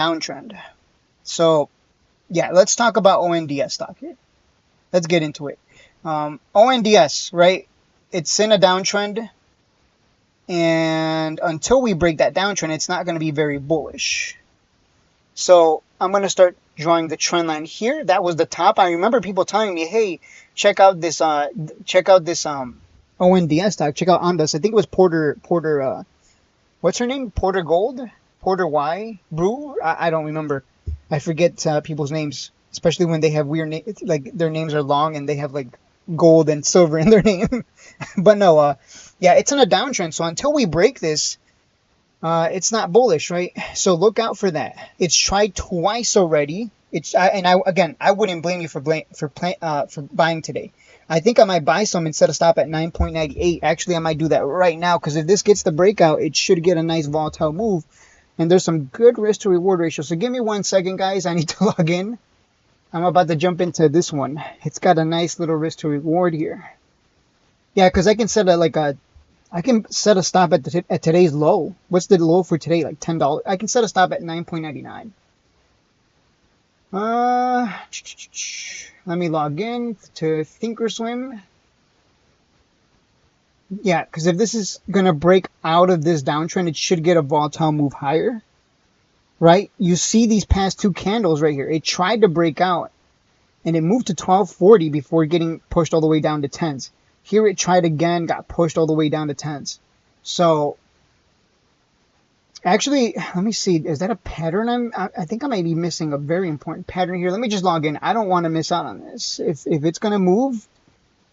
downtrend. So yeah, let's talk about ONDS stock here. Let's get into it. ONDS, right? It's in a downtrend, and until we break that downtrend, it's not going to be very bullish. So I'm going to start drawing the trend line here. That was the top. I remember people telling me, "Hey, check out this ONDS stock. Check out ONDAS." I think it was Porter. What's her name? Porter Gold, Porter Y Brew. I don't remember. I forget people's names, especially when they have weird names. Like their names are long and they have like gold and silver in their name. But no, yeah, it's in a downtrend. So until we break this, it's not bullish, right? So look out for that. It's tried twice already. I wouldn't blame you for buying today. I think I might buy some instead of stop at 9.98. Actually, I might do that right now because if this gets the breakout, it should get a nice volatile move. And there's some good risk to reward ratio. So give me 1 second, guys. I need to log in. I'm about to jump into this one. It's got a nice little risk to reward here. Yeah, because I can set a stop at today's low. What's the low for today? Like $10. I can set a stop at 9.99. Let me log in to Thinkorswim. Yeah, because if this is going to break out of this downtrend, it should get a volatile move higher. Right? You see these past two candles right here. It tried to break out, and it moved to 1240 before getting pushed all the way down to 10s. Here it tried again, got pushed all the way down to 10s. So, actually, let me see. Is that a pattern? I think I might be missing a very important pattern here. Let me just log in. I don't want to miss out on this. If it's going to move,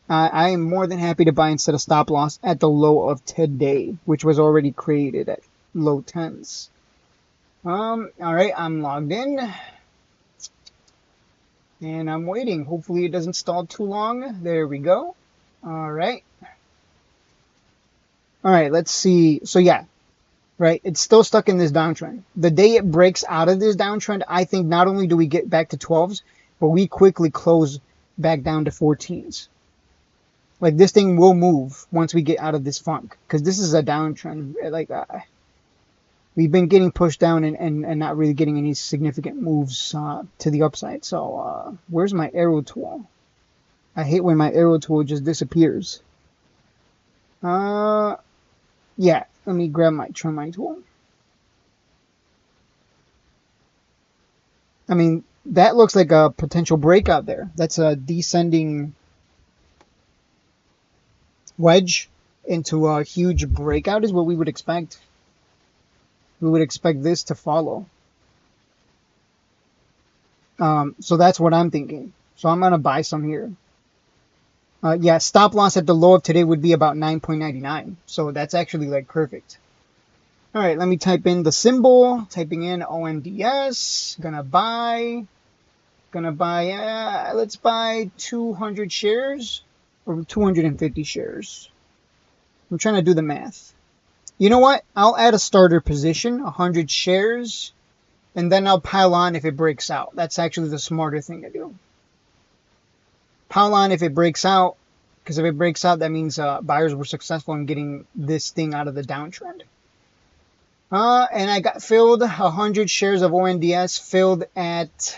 I am more than happy to buy instead of stop loss at the low of today, which was already created at low 10s. All right, I'm logged in. And I'm waiting. Hopefully it doesn't stall too long. There we go. All right. All right, let's see. So yeah, right, it's still stuck in this downtrend. The day it breaks out of this downtrend, I think not only do we get back to 12s, but we quickly close back down to 14s. Like this thing will move once we get out of this funk, because this is a downtrend. Like we've been getting pushed down and not really getting any significant moves to the upside. So where's my arrow tool? I hate when my arrow tool just disappears. Yeah, let me grab my trend line tool. I mean, that looks like a potential breakout there. That's a descending wedge into a huge breakout is what we would expect. We would expect this to follow. So that's what I'm thinking. So I'm going to buy some here. Yeah, stop loss at the low of today would be about 9.99. So that's actually like perfect. All right, let me type in the symbol. Typing in ONDS. Gonna buy, let's buy 200 shares or 250 shares. I'm trying to do the math. You know what? I'll add a starter position, 100 shares, and then I'll pile on if it breaks out. That's actually the smarter thing to do. Pile on if it breaks out, because if it breaks out, that means buyers were successful in getting this thing out of the downtrend. And I got filled 100 shares of ONDS filled at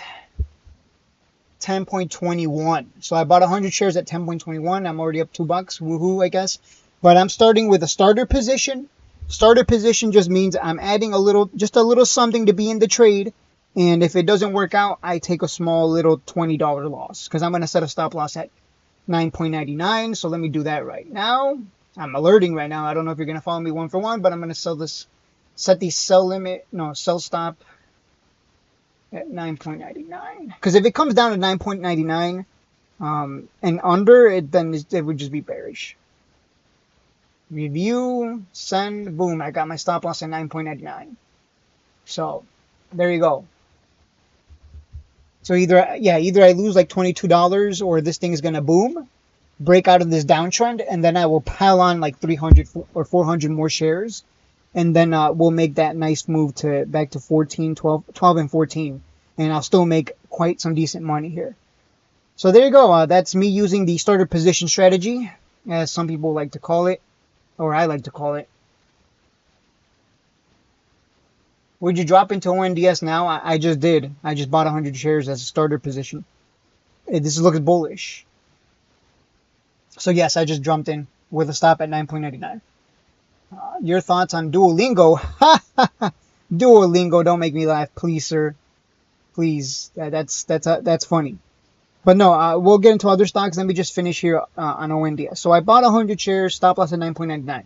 10.21. So I bought 100 shares at 10.21. I'm already up $2. Woohoo, I guess. But I'm starting with a starter position. Starter position just means I'm adding just a little something to be in the trade. And if it doesn't work out, I take a small little $20 loss because I'm going to set a stop loss at 9.99. So let me do that right now. I'm alerting right now. I don't know if you're going to follow me one for one, but I'm going to set the sell stop at 9.99. Because if it comes down to 9.99 and under it, then it would just be bearish. Review, send, boom. I got my stop loss at 9.99. So there you go. So either I lose like $22 or this thing is going to boom, break out of this downtrend, and then I will pile on like 300 or 400 more shares. And then we'll make that nice move back to 12 and 14. And I'll still make quite some decent money here. So there you go. That's me using the starter position strategy, as some people like to call it, or I like to call it. Would you drop into ONDS now? I just did. I just bought 100 shares as a starter position. This looks bullish. So yes, I just jumped in with a stop at 9.99. Your thoughts on Duolingo? Duolingo, don't make me laugh, please, sir. Please, that's funny. But no, we'll get into other stocks. Let me just finish here on ONDS. So I bought 100 shares, stop loss at 9.99.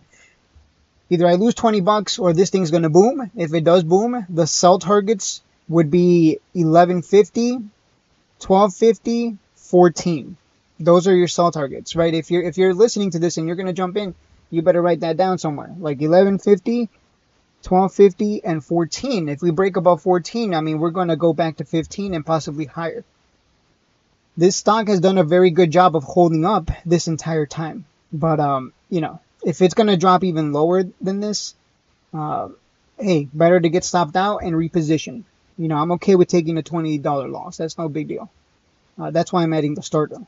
Either I lose 20 bucks or this thing's gonna boom. If it does boom, the sell targets would be 11.50, 12.50, 14. Those are your sell targets, right? If you're listening to this and you're gonna jump in, you better write that down somewhere. Like 11.50, 12.50, and 14. If we break above 14, I mean, we're gonna go back to 15 and possibly higher. This stock has done a very good job of holding up this entire time. But you know, if it's gonna drop even lower than this, hey, better to get stopped out and reposition. You know, I'm okay with taking a $20 loss. That's no big deal. That's why I'm adding the starter.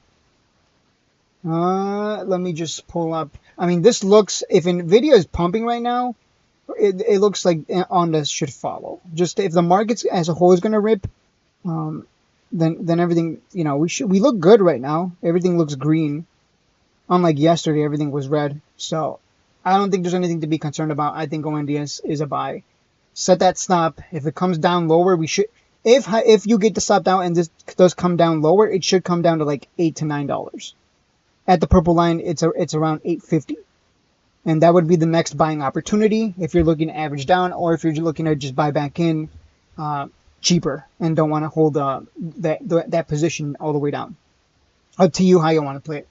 Let me just pull up. I mean, this looks, if Nvidia is pumping right now, it looks like ONDAS should follow. Just if the markets as a whole is gonna rip, then everything, you know, we look good right now. Everything looks green. Unlike yesterday, everything was red. So I don't think there's anything to be concerned about. I think ONDS is a buy. Set that stop. If it comes down lower, we should. If you get the stop down and this does come down lower, it should come down to like $8 to $9. At the purple line, it's around $8.50, and that would be the next buying opportunity if you're looking to average down, or if you're looking to just buy back in cheaper and don't want to hold that position all the way down. Up to you how you want to play it.